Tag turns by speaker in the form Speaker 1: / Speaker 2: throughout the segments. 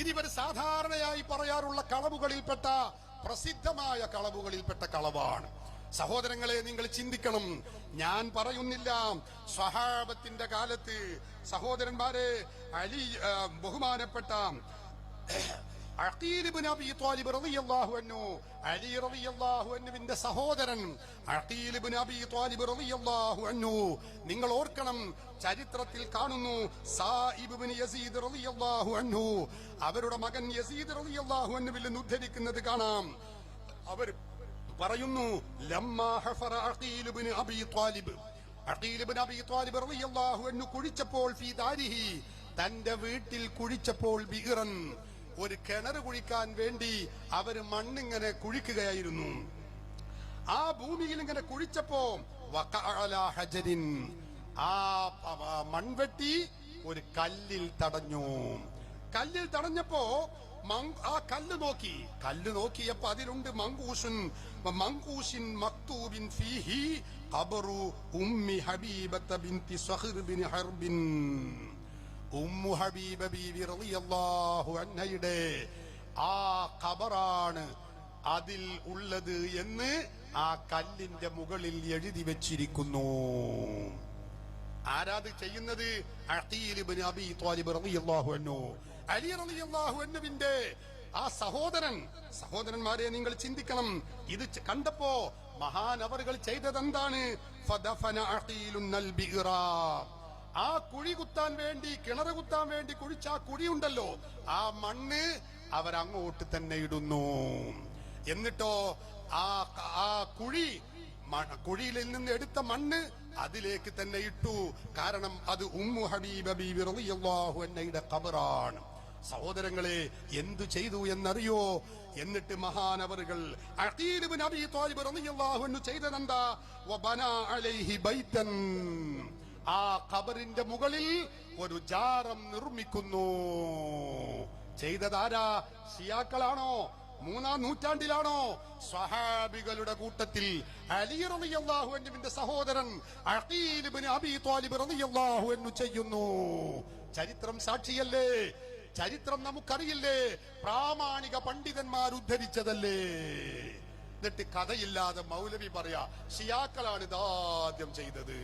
Speaker 1: ഇതിവർ സാധാരണയായി പറയാറുള്ള കളവുകളിൽപ്പെട്ട പ്രസിദ്ധമായ കളവുകളിൽപ്പെട്ട കളവാണ്. സഹോദരങ്ങളെ, നിങ്ങൾ ചിന്തിക്കണം. ഞാൻ പറയുന്നില്ല സ്വഹാബത്തിന്റെ കാലത്ത് സഹോദരന്മാരെ ബഹുമാനപ്പെട്ട അഖീൽ ഇബ്നു അബീ ത്വാലിബ് റളിയല്ലാഹു അൻഹു, അലി റളിയല്ലാഹു അൻഹുവിന്റെ സഹോദരൻ അഖീൽ ഇബ്നു അബീ ത്വാലിബ് റളിയല്ലാഹു അൻഹു, നിങ്ങൾ ഓർക്കണം, ചരിത്രത്തിൽ കാണുന്നു സായിബ് ഇബ്നു യസീദ് റളിയല്ലാഹു അൻഹു അവരുടെ മകൻ യസീദ് റളിയല്ലാഹു അൻഹുവിൽ നിന്ന് ഉദ്ധരിക്കുന്നത് കാണാം. അവർ പറയുന്നു, ലമ്മാ ഹഫറ അഖീൽ ഇബ്നു അബീ ത്വാലിബ്, അഖീൽ ഇബ്നു അബീ ത്വാലിബ് റളിയല്ലാഹു അൻഹു കുഴിച്ചപ്പോൾ ഫീ ദാരിഹി, തന്റെ വീട്ടിൽ കുഴിച്ചപ്പോൾ ബിഗ്റൻ, ഒരു കിണർ കുഴിക്കാൻ വേണ്ടി അവര് മണ്ണിങ്ങനെ കുഴിക്കുകയായിരുന്നു. ആ ഭൂമിയിൽ ഇങ്ങനെ കുഴിച്ചപ്പോ വഖഅലാ ഹജരിൻ, ആ മൺവെട്ടി ഒരു കല്ലിൽ തടഞ്ഞു. കല്ലിൽ തടഞ്ഞപ്പോ ആ കല്ല് നോക്കിയപ്പോ അതിലുണ്ട് മങ്കൂഷിൻ മക്തൂബിൻ ഫീഹി ഖബറു ഉമ്മി ഹബീബത ബിൻതി സഖർ ബിൻ ഹർബിൻ. ഉമ്മു ഹബീബ ബീവി റളിയല്ലാഹു അൻഹയുടെ ആ ഖബറാണ് അതിൽ ഉള്ളത് എന്ന് ആ കല്ലിന്റെ മുകളിൽ എഴുതി വെച്ചിരിക്കുന്നു. ആരാത് ചെയ്യുന്നത്? അഖീൽ ഇബ്നു അബീ ത്വാലിബ് റളിയല്ലാഹു അൻഹു, അലി റളിയല്ലാഹു അൻഹുവിന്റെ ആ സഹോദരന്മാരെ, നിങ്ങൾ ചിന്തിക്കണം. ഇത് കണ്ടപ്പോ മഹാനവറുകൾ ചെയ്തതെന്താണ്? ഫദഫന അഖീലുൻ അൽ ബിഗ്റ, ആ കുഴി കുത്താൻ വേണ്ടി, കിണറ് കുത്താൻ വേണ്ടി കുഴിച്ച ആ കുഴിയുണ്ടല്ലോ, ആ മണ്ണ് അവരങ്ങോട്ട് തന്നെ ഇടുന്നു. എന്നിട്ടോ ആ കുഴിയിൽ നിന്ന് എടുത്ത മണ്ണ് അതിലേക്ക് തന്നെ ഇട്ടു. കാരണം അത് ഉമ്മു ഹബീബ ബീവി റളിയല്ലാഹു അൻഹയുടെ ഖബറാണ്. സഹോദരങ്ങളെ, എന്തു ചെയ്തു എന്നറിയോ? എന്നിട്ട് മഹാനവറുകൾ അഖീൽ ഇബ്നു അബീ ത്വാലിബ് റളിയല്ലാഹു അൻഹു ചെയ്തതെന്താ? വബനാ അലൈഹി ബൈതൻ, ആ ഖബറിന്റെ മുകളിൽ ഒരു ജാറം നിർമ്മിക്കുന്നു. ചെയ്തതാരാ? ഷിയാക്കളാണോ? 3-ാം നൂറ്റാണ്ടിലാണോ? സ്വഹാബികളുടെ കൂട്ടത്തിൽ അലി റളിയല്ലാഹു അൻഹുവിന്റെ സഹോദരൻ അഖീൽ ഇബ്നു അബീ ത്വാലിബ് റളിയല്ലാഹു അൻഹു ചെയ്യുന്നു. ചരിത്രം സാക്ഷിയല്ലേ? ചരിത്രം നമുക്കറിയില്ലേ? പ്രാമാണിക പണ്ഡിതന്മാർ ഉദ്ധരിച്ചതല്ലേ? എന്നിട്ട് കഥയില്ലാതെ മൗലവി പറയാ ഷിയാക്കളാണ് ഇതാദ്യം ചെയ്തത്.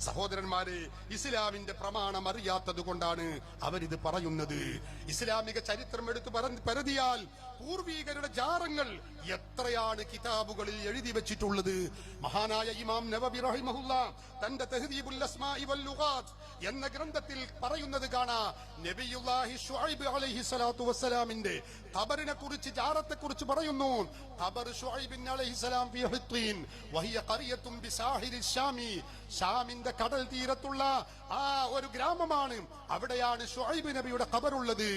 Speaker 1: സഹോദരന്മാരെ, ഇസ്ലാമിന്റെ പ്രമാണം അറിയാത്തത് കൊണ്ടാണ് അവരിത് പറയുന്നത്. ഇസ്ലാമിക ചരിത്രം എടുത്തു പരതിയാൽ പൂർവീകരുടെ ജാറങ്ങൾ എത്രയാണ് കിതാബുകളിൽ എഴുതി വെച്ചിട്ടുള്ളത്. മഹാനായ ഇമാം നവവി റഹിമഹുല്ലാ തന്റെ തഹ്ദീബുൽ അസ്മാഇ വൽ ലുഗാത്ത് എന്ന ഗ്രന്ഥത്തിൽ പറയുന്നത് കാണാ, നബിയുല്ലാഹി ശുഐബ് അലൈഹി സ്വലാത്തു വസ്സലാമിന്റെ ഖബറിനെ കുറിച്ച്, ജാറത്തെ കുറിച്ച് പറയുന്നു. ഖബർ ശുഐബ് അലൈഹിസ്സലാം ഫീ ഹിത്വീൻ വഹിയ ഖറിയത്തുൻ ബിസാഹിരി ശാമി, ഷാമിന്റെ കടൽ തീരത്തുള്ള ആ ഒരു ഗ്രാമമാണ്. അവിടെയാണ് ശുഐബ് നബിയുടെ ഖബറുള്ളത്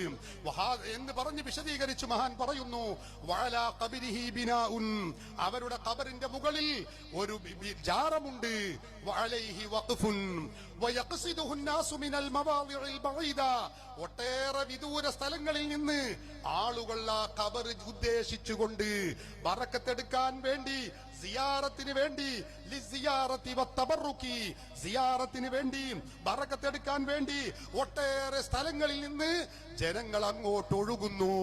Speaker 1: എന്ന് പറഞ്ഞ് വിശദീകരിച്ചു മഹാൻ പറയുന്നു, വഅലാ ഖബരിഹി ബിനാഉൻ, അവരുടെ ഖബറിന്റെ മുകളിൽ ഒരു ജാറമുണ്ട്. വഅലൈഹി വഖഫുൻ വയഖ്സിദുഹു അന്നാസു മിനൽ മവാദിഇൽ ബഈദ, ഒട്ടേറെ വിദൂര സ്ഥലങ്ങളിൽ നിന്ന് ആളുകൾ ആ ഖബർ ഉദ്ദേശിച്ചുകൊണ്ട് ബറക്കത്തെടുക്കാൻ വേണ്ടി, സിയാറത്തിന് വേണ്ടി, ലിസിയാറത്തി വത്തബറുക്കി, സിയാറത്തിന് വേണ്ടി, ബറക്കത്തെടുക്കാൻ വേണ്ടി ഒട്ടേറെ സ്ഥലങ്ങളിൽ നിന്ന് ജനങ്ങൾ അങ്ങോട്ട് ഒഴുകുന്നു.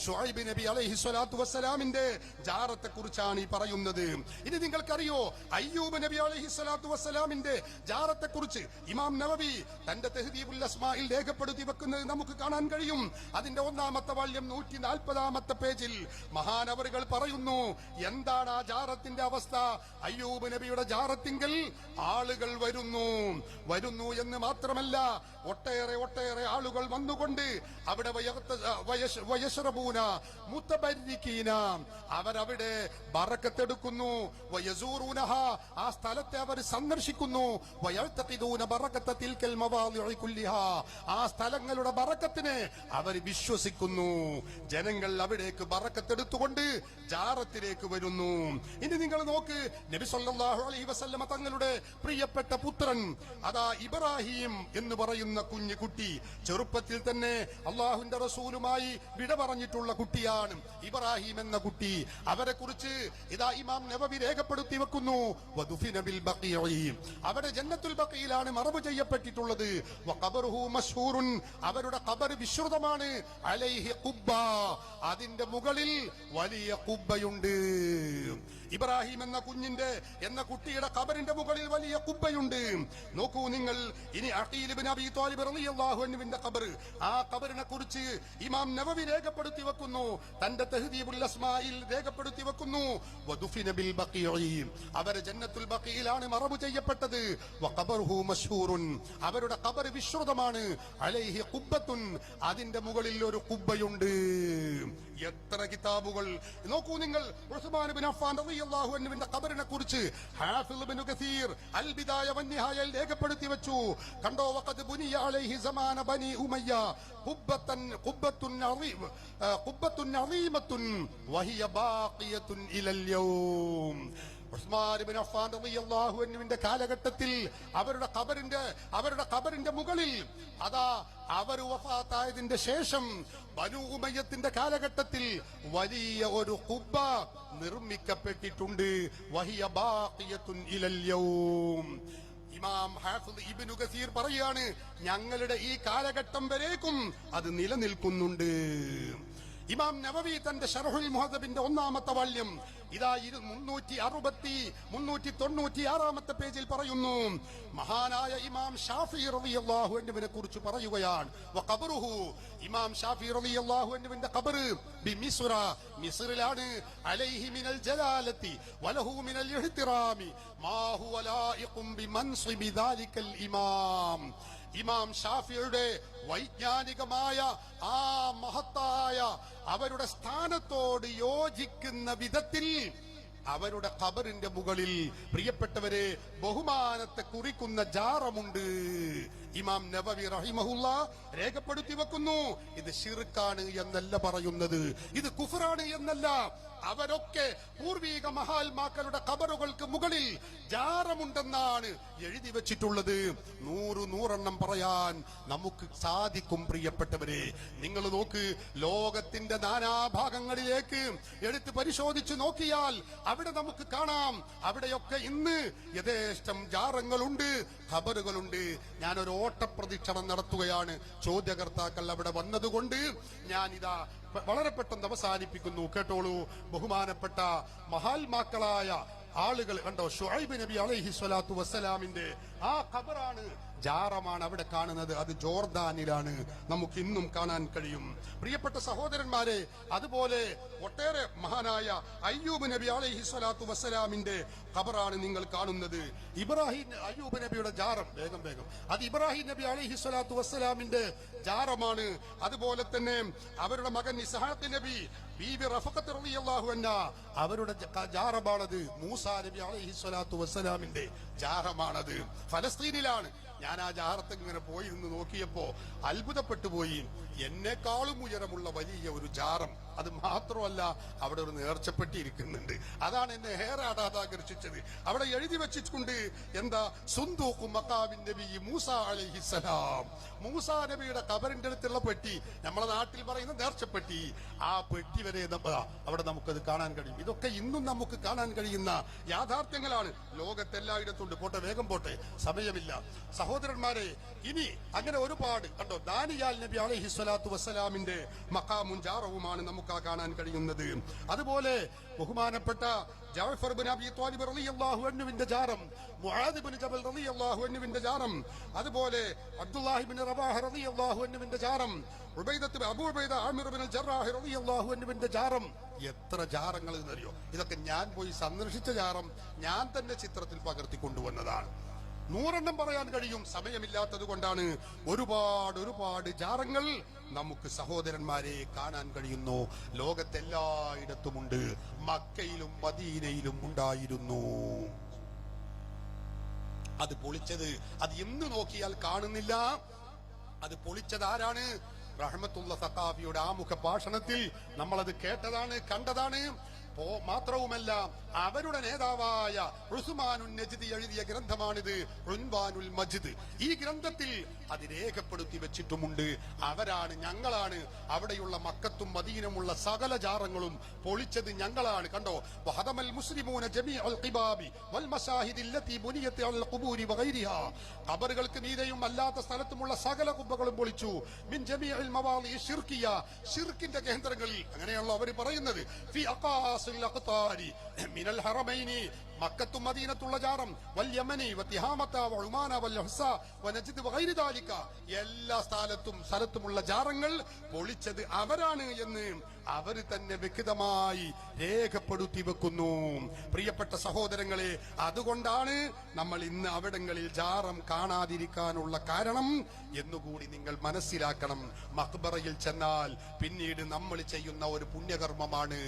Speaker 1: ശുഐബ് നബി അലൈഹി സ്വലാത്തു വസ്സലാമിന്റെ ജാറത്തെ കുറിച്ചാണ് ഈ പറയുന്നത്. ഇനി നിങ്ങൾക്കറിയോ അയ്യൂബ് നബി അലൈഹി സ്വലാത്തു വസ്സലാമിന്റെ ജാറത്തെ കുറിച്ച് ഇമാം നവവി തന്റെ തഹ്ദീബുൽ അസ്മാഇൽ രേഖപ്പെടുത്തി വെക്കുന്നത് നമുക്ക് കാണാൻ കഴിയും. അതിന്റെ 1-ാമത്തെ വാല്യം 140-ാമത്തെ പേജിൽ മഹാനവറുകൾ പറയുന്നു, എന്താണ് ആ ജാറത്തിന്റെ അവസ്ഥ? അയ്യൂബ് നബിയുടെ ജാറത്തിങ്കൽ ആളുകൾ വരുന്നു എന്ന് മാത്രമല്ല, ഒട്ടേറെ ആളുകൾ വന്നുകൊണ്ട് അവിടെ വയശ്റബൂന മുതബർരികീന, അവരവിടെ ബറക്കത്തെടുക്കുന്നു. വയസൂറൂനഹ, ആ സ്ഥലത്തെ അവർ സന്ദർശിക്കുന്നു. വയൽതഖിദൂന ബറകത തിൽകൽ മവാദിഇ കുല്ലിഹാ, ആ സ്ഥലങ്ങളുടെ ബറക്കത്തിനെ അവർ വിശ്വസിക്കുന്നു. ജനങ്ങൾ അവിടേക്ക് ബറക്കത്തെടുത്തുകൊണ്ട് ജാറത്തിലേക്ക് വരുന്നു. ഇനി നിങ്ങൾ നോക്ക്, നബി സല്ലല്ലാഹു അലൈഹി വസല്ലമ തങ്ങളുടെ പ്രിയപ്പെട്ട പുത്രൻ അതാ ഇബ്രാഹിം എന്ന് പറയുന്ന കുഞ്ഞു കുട്ടി ചെറുപ്പത്തിൽ തന്നെ അള്ളാഹുവിന്റെ റസൂലുമായി വിട പറഞ്ഞിട്ടുള്ള കുട്ടിയാണ് ഇബ്രാഹിം എന്ന കുട്ടി. അവരെ കുറിച്ച് ഇതാ ഇമാം നവവി രേഖപ്പെടുത്തി വെക്കുന്നു, വദുഫിന ബിൽ ബഖീഇ, അവരുടെ ജന്നത്തുൽ ബഖീയിലാണ് മറവ് ചെയ്യപ്പെട്ടിട്ടുള്ളത്. വഖബറുഹു മശ്ഹൂറുൻ, അവരുടെ ഖബർ വിശ്രുതമാണ്. അലൈഹി ഖുബ്ബ, അതിന്റെ മുകളിൽ വലിയ ഖുബ്ബയുണ്ട്. ഇബ്രാഹിം എന്ന കുട്ടിയുടെ ഖബറിന്റെ മുകളിൽ വലിയ ഖുബ്ബയുണ്ട്. നോക്കൂ നിങ്ങൾ, ഇനി അഖീൽ ഇബ്നു അബീ ത്വാലിബ് റളിയല്ലാഹു അൻഹുവിന്റെ ഖബർ, ആ ഖബറിനെ കുറിച്ച് ഇമാം നവവി രേഖപ്പെടുത്തി വെക്കുന്നു, തന്റെ തഹ്ദീബുൽ അസ്മായിൽ രേഖപ്പെടുത്തി വെക്കുന്നു, വദുഫിന ബിൽ ബഖീഇ, അവരെ ജന്നത്തുൽ ബഖീയിലാണ് മറവ് ചെയ്യപ്പെട്ടത്. വഖബറുഹു മശ്ഹൂറുൻ, അവരുടെ ഖബർ വിശ്രുതമാണ്. അലൈഹി ഖുബ്ബത്തുൻ, അതിന്റെ മുകളിൽ ഒരു ഖുബ്ബയുണ്ട്. എത്ര കിതാബുകൾ നോക്കൂ നിങ്ങൾ. ഉസ്മാൻ ഇബ്നു അഫ്ഫാൻ റളിയല്ലാഹു അൻഹുവിന്റെ ഖബറിനെ കുറിച്ച് ഹാഫിദ് ഇബ്നു കസീർ അൽ ബിദായ വന്നിഹായയിൽ രേഖപ്പെടുത്തി വെച്ചു. കണ്ടോ, വഖദ് ബുനിയ അലൈഹി സമാന ബനി ഉമയ്യ ഖുബ്ബത്തുൻ അളീമത്തുൻ വഹിയ ബാഖിയത്തുൻ ഇലൽ യൗം. ഉസ്മാൻ ഇബ്നു അഫ്ഫാൻ റളിയല്ലാഹു അൻഹുവിന്റെ കാലഘട്ടത്തിൽ അവരുടെ ഖബറിന്റെ മുകളിൽ അതാ അവർ വഫാത്തായതിന്റെ ശേഷം ബനൂ ഉമയ്യത്തിന്റെ കാലഘട്ടത്തിൽ വലിയ ഒരു ഖുബ്ബ നിർമ്മിക്കപ്പെട്ടിട്ടുണ്ട്. വഹിയ ബാഖിയത്തുൻ ഇലൽ യൗം. ഇമാം ഹാഫിദ് ഇബ്നു കസീർ പറയാണ്, ഞങ്ങളുടെ ഈ കാലഘട്ടം വരേക്കും അത് നിലനിൽക്കുന്നുണ്ട്. ഇമാം നവവി തന്റെ ശർഹുൽ മുഹദ്ദബിന്റെ ഒന്നാമത്തെ വാല്യം ഇതാ 396 പേജിൽ പറയുന്നു, മഹാനായ ഇമാം ഷാഫിഈ റളിയല്ലാഹു അൻഹുവിനെ കുറിച്ച് പറയുകയാണ്. വഖബറുഹു, ഇമാം ഷാഫിഈ റളിയല്ലാഹു അൻഹുവിന്റെ ഖബർ ബിമിസ്ര, മിസ്റിലാണ്. അലൈഹി മിനൽ ജലാലത്തി വലഹു മിനൽ ഇഹ്തിറാമി മാ ഹുവ ലായിഖും ബിമൻസിബി ദാലികൽ ഇമാം. ഇമാം ഷാഫിയുടെ വൈജ്ഞാനികമായ ആ മഹത്തായ അവരുടെ സ്ഥാനത്തോട് യോജിക്കുന്ന വിധത്തിൽ അവരുടെ ഖബറിന്റെ മുകളിൽ പ്രിയപ്പെട്ടവരെ ബഹുമാനത്തെ കുറിക്കുന്ന ജാറമുണ്ട്. ഇമാം നവവി റഹിമഹുല്ല രേഖപ്പെടുത്തി വെക്കുന്നു, ഇത് ശിർക്കാണ് എന്നല്ല പറയുന്നത്, ഇത് കുഫ്റാണ് എന്നല്ല. അവരൊക്കെ പൂർവീക മഹാത്മാക്കളുടെ ഖബറുകൾക്ക് മുകളിൽ ജാറമുണ്ടെന്നാണ് എഴുതി വെച്ചിട്ടുള്ളത്. 100 പറയാൻ നമുക്ക് സാധിക്കും. പ്രിയപ്പെട്ടവരെ, നിങ്ങൾ നോക്ക്, ലോകത്തിന്റെ നാനാഭാഗങ്ങളിലേക്ക് എടുത്ത് പരിശോധിച്ച് നോക്കിയാൽ അവിടെ നമുക്ക് കാണാം, അവിടെയൊക്കെ ഇന്ന് യഥേഷ്ടം ജാറങ്ങളുണ്ട്, ഖബറുകളുണ്ട്. ഞാനൊരു ഓട്ടപ്രദക്ഷിണം നടത്തുകയാണ്. ചോദ്യകർത്താക്കൾ അവിടെ വന്നതുകൊണ്ട് ഞാനിതാ വളരെ പെട്ടെന്ന് അവസാനിപ്പിക്കുന്നു. കേട്ടോളൂ, ബഹുമാനപ്പെട്ട മഹാത്മാക്കളായ ആളുകൾ കണ്ടോ, ശുഐബ് നബി അലൈഹി സ്വലാത്തു വസ്സലാമിന്റെ ആ ഖബറാണ്, ജാറമാണ് അവിടെ കാണുന്നത്. അത് ജോർദാനിലാണ്, നമുക്ക് ഇന്നും കാണാൻ കഴിയും. പ്രിയപ്പെട്ട സഹോദരന്മാരെ, അതുപോലെ ഒട്ടേറെ മഹാനായ അയ്യൂബ് നബി അലൈഹി സ്വലാത്തു വസ്സലാമിന്റെ ഖബറാണ് നിങ്ങൾ കാണുന്നത്. അയ്യൂബ് നബിയുടെ ജാറം, വേഗം അത് ഇബ്രാഹിം നബി അലൈഹി സ്വലാത്തു വസ്സലാമിന്റെ ജാറമാണ്. അതുപോലെ തന്നെ അവരുടെ മകൻ ഇസ്ഹാഖ് നബി, ബീബി റഫഖത്ത് റളിയല്ലാഹു അൻഹ, അവരുടെ ജാറമാണത്. മൂസാ നബി അലൈഹി സ്വലാത്തു വസ്സലാമിന്റെ ജാറമാണത്. ഫലസ്തീനിലാണ്. ഞാൻ ആ ജാറത്ത് ഇങ്ങനെ പോയിരുന്നു നോക്കിയപ്പോ അത്ഭുതപ്പെട്ടു പോയി. എന്നെക്കാളും ഉയരമുള്ള വലിയ ഒരു ജാറം, അത് മാത്രമല്ല അവിടെ ഒരു നേർച്ചപ്പെട്ടി ഇരിക്കുന്നുണ്ട്. അതാണ് എന്നെ ഏറെ ആകർഷിച്ചത്. അവിടെ എഴുതി വെച്ചിട്ടുണ്ട്, എന്താ, സുന്ദൂഖു മഖാമിൻ നബി മൂസാ അലൈഹിസ്സലാം. മൂസാ നബിയുടെ ഖബറിന്റെ അടുത്തുള്ള പെട്ടി, നമ്മളെ നാട്ടിൽ പറയുന്ന നേർച്ചപ്പെട്ടി, ആ പെട്ടി വരെ അവിടെ നമുക്കത് കാണാൻ കഴിയും. ഇതൊക്കെ ഇന്നും നമുക്ക് കാണാൻ കഴിയുന്ന യാഥാർത്ഥ്യങ്ങളാണ്. ലോകത്തെല്ലായിടത്തുണ്ട്. പോട്ടെ, വേഗം പോട്ടെ, സമയമില്ല. സഹോദരന്മാരെ, ഇനി അങ്ങനെ ഒരുപാട് കണ്ടോ, ദാനിയാൽ നബി അലൈഹി സ്വലാത്തു വസ്സലാമിന്റെ മഖാമും ജാറവുമാണ് നമുക്ക് കാണാൻ കഴിയുന്നത്. അതുപോലെ ബഹുമാനപ്പെട്ട ജഅഫർ ഇബ്നു അബീ ത്വാലിബ് റളിയല്ലാഹു അൻഹുവിന്റെ ജാറം, മുആദ് ഇബ്നു ജബൽ റളിയല്ലാഹു അൻഹുവിന്റെ ജാറം, അതുപോലെ അബ്ദുല്ലാഹി ഇബ്നു റബാഹ റളിയല്ലാഹു അൻഹുവിന്റെ ജാറം, അബൂ ഉബൈദ ആമിർ ഇബ്നുൽ ജറാഹ് റളിയല്ലാഹു അൻഹുവിന്റെ ജാറം. എത്ര ജാറങ്ങൾ എന്നറിയോ? ഇതൊക്കെ ഞാൻ പോയി സന്ദർശിച്ച ജാറം, ഞാൻ തന്നെ ചിത്രത്തിൽ പകർത്തി കൊണ്ടുവന്നതാണ്. 100 പറയാൻ കഴിയും, സമയമില്ലാത്തത് കൊണ്ടാണ്. ഒരുപാട് ജാറങ്ങൾ നമുക്ക് സഹോദരന്മാരെ കാണാൻ കഴിയുന്നു. ലോകത്തെല്ലായിടത്തുമുണ്ട്. മക്കയിലും മദീനയിലും ഉണ്ടായിരുന്നു. അത് പൊളിച്ചത്, അത് ഇന്ന് നോക്കിയാൽ കാണുന്നില്ല. അത് പൊളിച്ചത് ആരാണ്? റഹ്മത്തുള്ള സഖാഫിയുടെ ആമുഖ ഭാഷണത്തിൽ നമ്മളത് കേട്ടതാണ്, കണ്ടതാണ്. മാത്രവുമല്ല അവരുടെ നേതാവായ ഉസ്മാനുൻ നജ്ദി എഴുതിയ ഗ്രന്ഥമാണിത്, ഉൻവാനുൽ മജ്ദ്. ഈ ഗ്രന്ഥത്തിൽ അത് രേഖപ്പെടുത്തി വെച്ചിട്ടുമുണ്ട്. അവരാണ്, ഞങ്ങളാണ് അവിടെയുള്ള മക്കത്തും മദീനമുള്ള സകല ജാറങ്ങളും പൊളിച്ചത് ഞങ്ങളാണ്. കണ്ടോ, വഹദമൽ മുസ്ലിമൂന ജമീഉൽ ഖിബാബി വൽ മശാഹിദി അല്ലതി ബുനിയത് അലൽ ഖുബൂരി വഗൈരിഹാ. ഖബറുകൾക്ക് മീതെയും അല്ലാത്ത സ്ഥലത്തുമുള്ള സകല ഖുബ്ബകളും പൊളിച്ചു. മിൻ ജമീഉൽ മവാളി ശിർക്കിയ, ശിർക്കിന്റെ കേന്ദ്രങ്ങളിൽ. അങ്ങനെയുള്ള അവർ പറയുന്നത് ഫി അഖാസിൽ അഖ്താരി മിനൽ ഹറമൈനി, മക്കത്തും മദീനത്തുള്ള ജാറം, വൽ യമനി വതിഹാമത വഉമാന വൽ ഹുസ വനജ്ദ് വഗൈരി ദാലിക, എല്ലാ സ്ഥലത്തുമുള്ള ജാറങ്ങൾ പൊളിച്ചത് അവരാണ് എന്ന് അവർ തന്നെ വ്യക്തമായി രേഖപ്പെടുത്തി വെക്കുന്നു. പ്രിയപ്പെട്ട സഹോദരങ്ങളെ, അതുകൊണ്ടാണ് നമ്മൾ ഇന്ന് അവിടങ്ങളിൽ ജാറം കാണാതിരിക്കാനുള്ള കാരണം എന്നുകൂടി നിങ്ങൾ മനസ്സിലാക്കണം. മഖ്ബറയിൽ ചെന്നാൽ പിന്നീട് നമ്മൾ ചെയ്യുന്ന ഒരു പുണ്യകർമ്മമാണ്